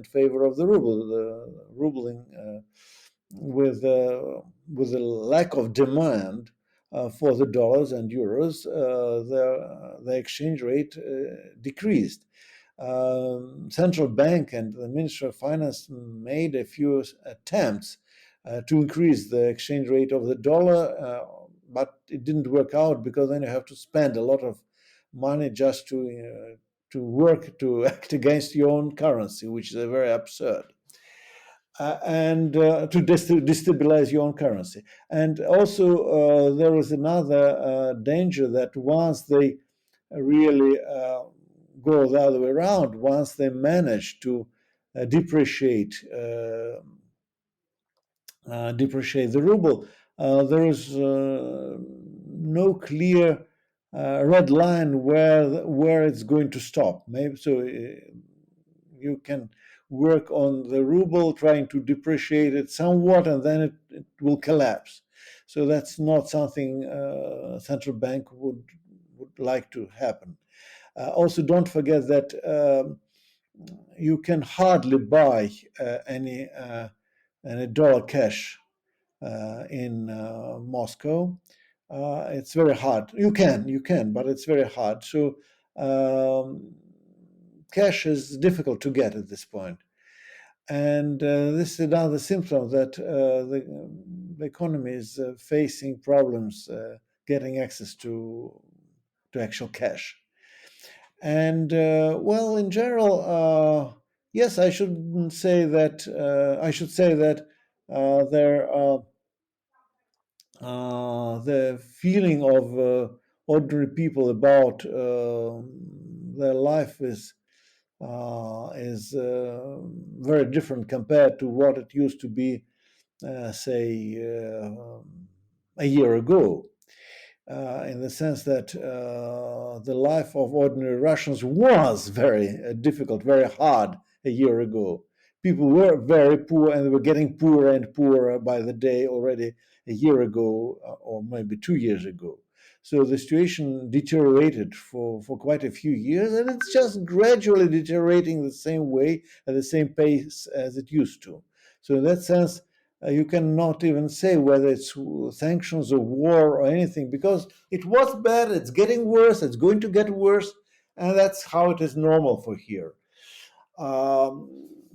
in favor of the ruble. The ruble, with a lack of demand for the dollars and euros, the exchange rate decreased. Central bank and the Ministry of Finance made a few attempts to increase the exchange rate of the dollar, but it didn't work out, because then you have to spend a lot of money just to work to act against your own currency, which is very absurd. And to destabilize your own currency. And also, there is another danger, that once they really go the other way around, once they manage to depreciate the ruble, there is no clear red line where it's going to stop. Maybe so you can work on the ruble, trying to depreciate it somewhat, and then it will collapse. So that's not something central bank would like to happen. Also, don't forget that you can hardly buy any dollar cash in Moscow. It's very hard. You can, but it's very hard. So cash is difficult to get at this point. And this is another symptom that the economy is facing problems getting access to actual cash. And well, in general, yes, I should say that the feeling of ordinary people about their life is very different compared to what it used to be, say, a year ago. In the sense that the life of ordinary Russians was very difficult, very hard a year ago. People were very poor, and they were getting poorer and poorer by the day already a year ago, or maybe 2 years ago. So the situation deteriorated for quite a few years, and it's just gradually deteriorating the same way, at the same pace as it used to. So in that sense, you cannot even say whether it's sanctions or war or anything, because it was bad, it's getting worse, it's going to get worse, and that's how it is normal for here.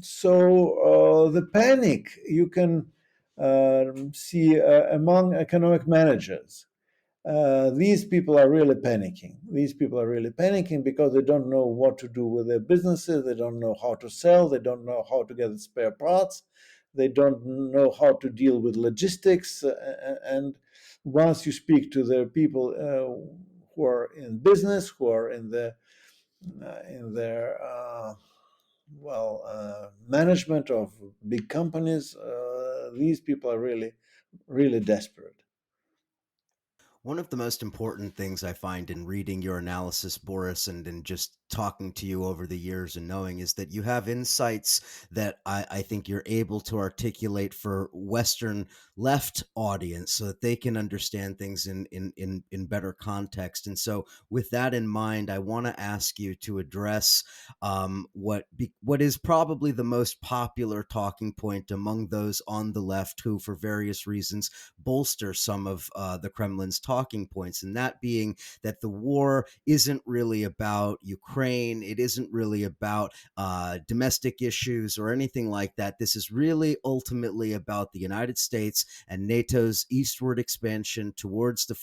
So the panic you can see among economic managers. These people are really panicking. These people are really panicking because they don't know what to do with their businesses, they don't know how to sell, they don't know how to get the spare parts, they don't know how to deal with logistics. And once you speak to the people who are in business, who are in their management of big companies, these people are really, really desperate. One of the most important things I find in reading your analysis, Boris, and in just talking to you over the years and knowing is that you have insights that I think you're able to articulate for Western left audience so that they can understand things in better context. And so with that in mind, I want to ask you to address what is probably the most popular talking point among those on the left who, for various reasons, bolster some of the Kremlin's talking points, and that being that the war isn't really about Ukraine. It isn't really about domestic issues or anything like that. This is really ultimately about the United States and NATO's eastward expansion towards the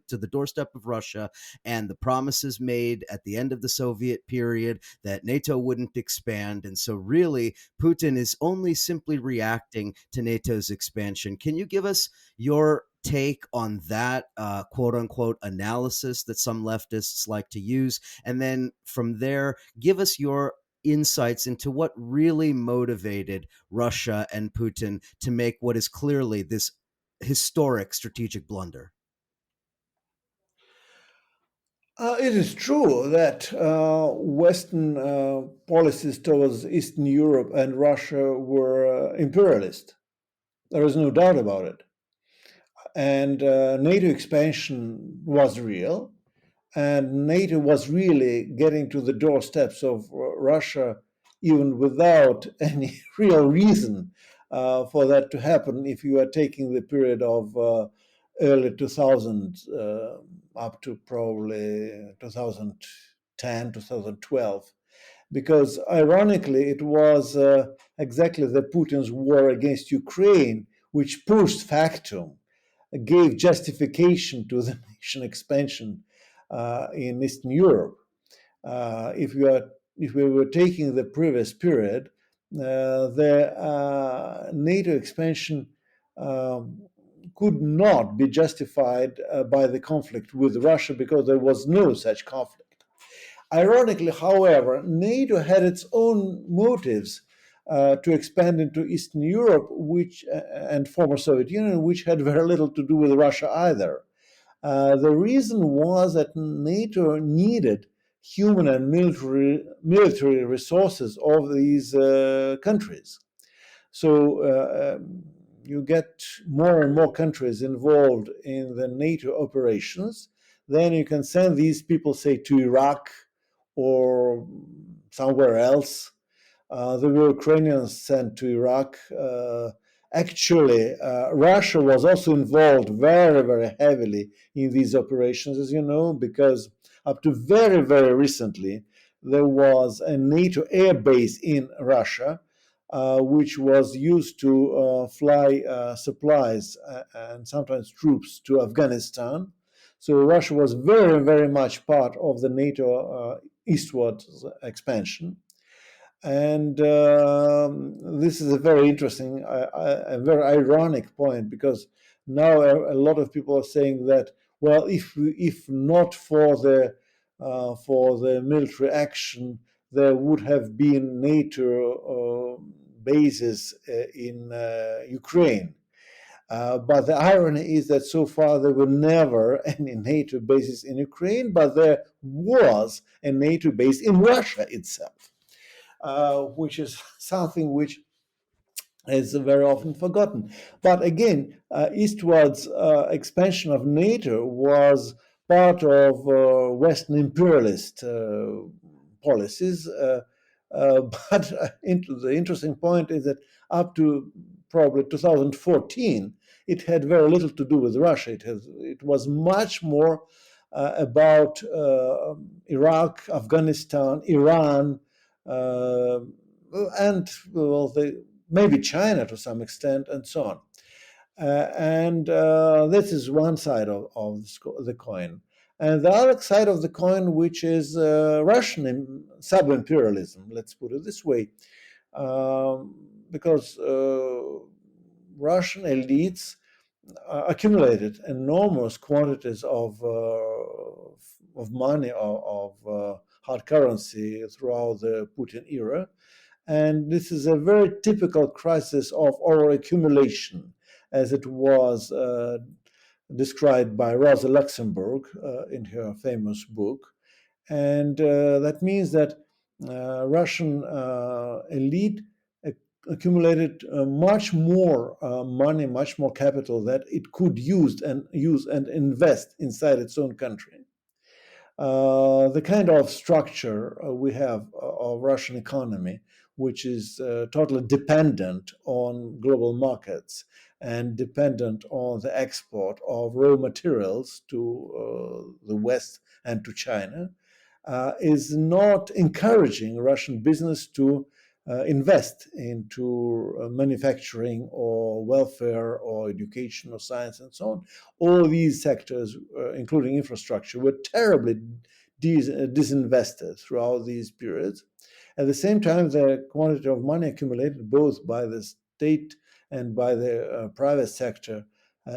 to the doorstep of Russia, and the promises made at the end of the Soviet period that NATO wouldn't expand. And so really, Putin is only simply reacting to NATO's expansion. Can you give us your take on that quote unquote analysis that some leftists like to use? And then from there, give us your insights into what really motivated Russia and Putin to make what is clearly this historic strategic blunder. It is true that Western policies towards Eastern Europe and Russia were imperialist. There is no doubt about it. And NATO expansion was real, and NATO was really getting to the doorsteps of Russia even without any real reason for that to happen. If you are taking the period of early 2000 up to probably 2010, 2012, because ironically, it was exactly the Putin's war against Ukraine which post factum gave justification to the nation expansion in Eastern Europe. If we were taking the previous period, the NATO expansion could not be justified by the conflict with Russia because there was no such conflict. Ironically, however, NATO had its own motives to expand into Eastern Europe, which and former Soviet Union, which had very little to do with Russia either. The reason was that NATO needed human and military resources of these countries. So you get more and more countries involved in the NATO operations. Then you can send these people, say, to Iraq or somewhere else. The Ukrainians sent to Iraq. Actually, Russia was also involved very, very heavily in these operations, as you know, because up to very, very recently, there was a NATO air base in Russia, which was used to fly supplies and sometimes troops to Afghanistan. So Russia was very, very much part of the NATO eastward expansion. And this is a very interesting, a very ironic point, because now a lot of people are saying that, well, if not for the military action, there would have been NATO bases in Ukraine. But the irony is that so far there were never any NATO bases in Ukraine, but there was a NATO base in Russia itself. Which is something which is very often forgotten. But again, eastwards expansion of NATO was part of Western imperialist policies. But the interesting point is that up to probably 2014, it had very little to do with Russia. It was much more about Iraq, Afghanistan, Iran, and well, maybe China to some extent, and so on. And this is one side of the coin. And the other side of the coin, which is Russian sub-imperialism, let's put it this way, because Russian elites accumulated enormous quantities of money, of hard currency throughout the Putin era. And this is a very typical crisis of overaccumulation, as it was described by Rosa Luxemburg in her famous book. And that means that Russian elite accumulated much more money, much more capital that it could use and invest inside its own country. The kind of structure we have of Russian economy, which is totally dependent on global markets and dependent on the export of raw materials to the West and to China, is not encouraging Russian business to invest into manufacturing or welfare or education or science and so on. All these sectors, including infrastructure, were terribly disinvested throughout these periods. At the same time, the quantity of money accumulated both by the state and by the private sector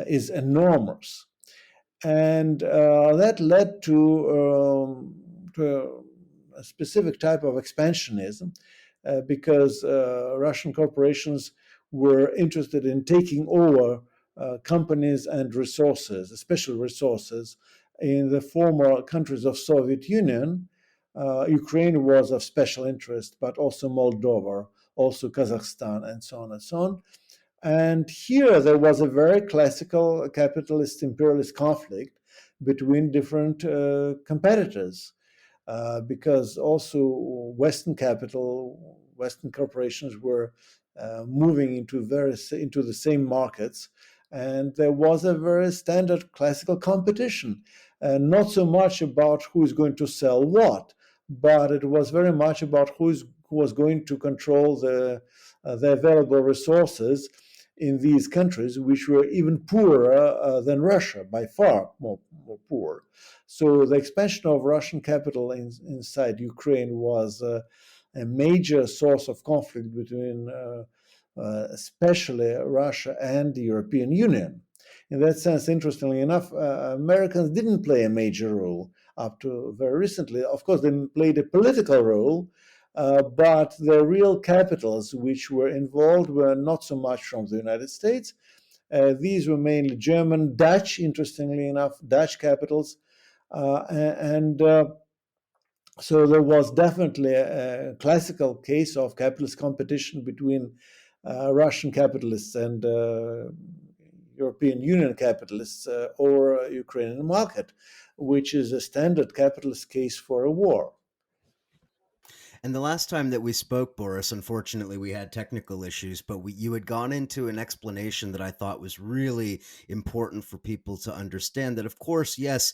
is enormous. And that led to a specific type of expansionism, because Russian corporations were interested in taking over companies and resources, especially resources, in the former countries of Soviet Union. Ukraine was of special interest, but also Moldova, also Kazakhstan, and so on and so on. And here there was a very classical capitalist imperialist conflict between different competitors. because also Western corporations were moving into the same markets, and there was a very standard classical competition, not so much about who is going to sell what, but it was very much about who was going to control the available resources in these countries, which were even poorer than Russia, by far more poor. So the expansion of Russian capital inside Ukraine was a major source of conflict between especially Russia and the European Union. In that sense, interestingly enough, Americans didn't play a major role up to very recently. Of course, they played a political role, but the real capitals which were involved were not so much from the United States. These were mainly German, Dutch, interestingly enough, Dutch capitals. And So there was definitely a classical case of capitalist competition between Russian capitalists and European Union capitalists or Ukrainian market, which is a standard capitalist case for a war. And the last time that we spoke, Boris, unfortunately, we had technical issues, but you had gone into an explanation that I thought was really important for people to understand that, of course, yes,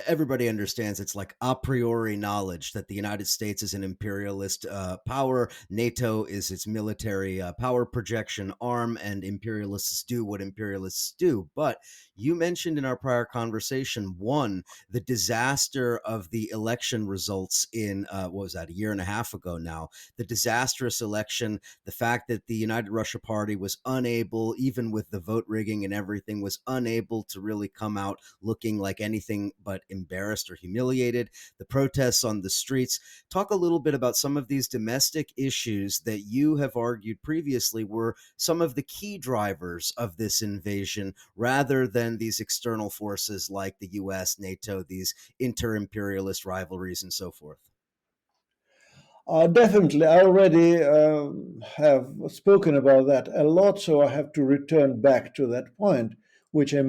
everybody understands it's like a priori knowledge that the United States is an imperialist power, NATO is its military power projection arm, and imperialists do what imperialists do. But you mentioned in our prior conversation, one, the disaster of the election results in, what was that, a year and a half ago now, the disastrous election, the fact that the United Russia Party was unable, even with the vote rigging and everything, was unable to really come out looking like anything but embarrassed or humiliated, the protests on the streets. Talk a little bit about some of these domestic issues that you have argued previously were some of the key drivers of this invasion, rather than these external forces like the US, NATO, these inter-imperialist rivalries and so forth. Definitely, I already have spoken about that a lot, so I have to return back to that point, which I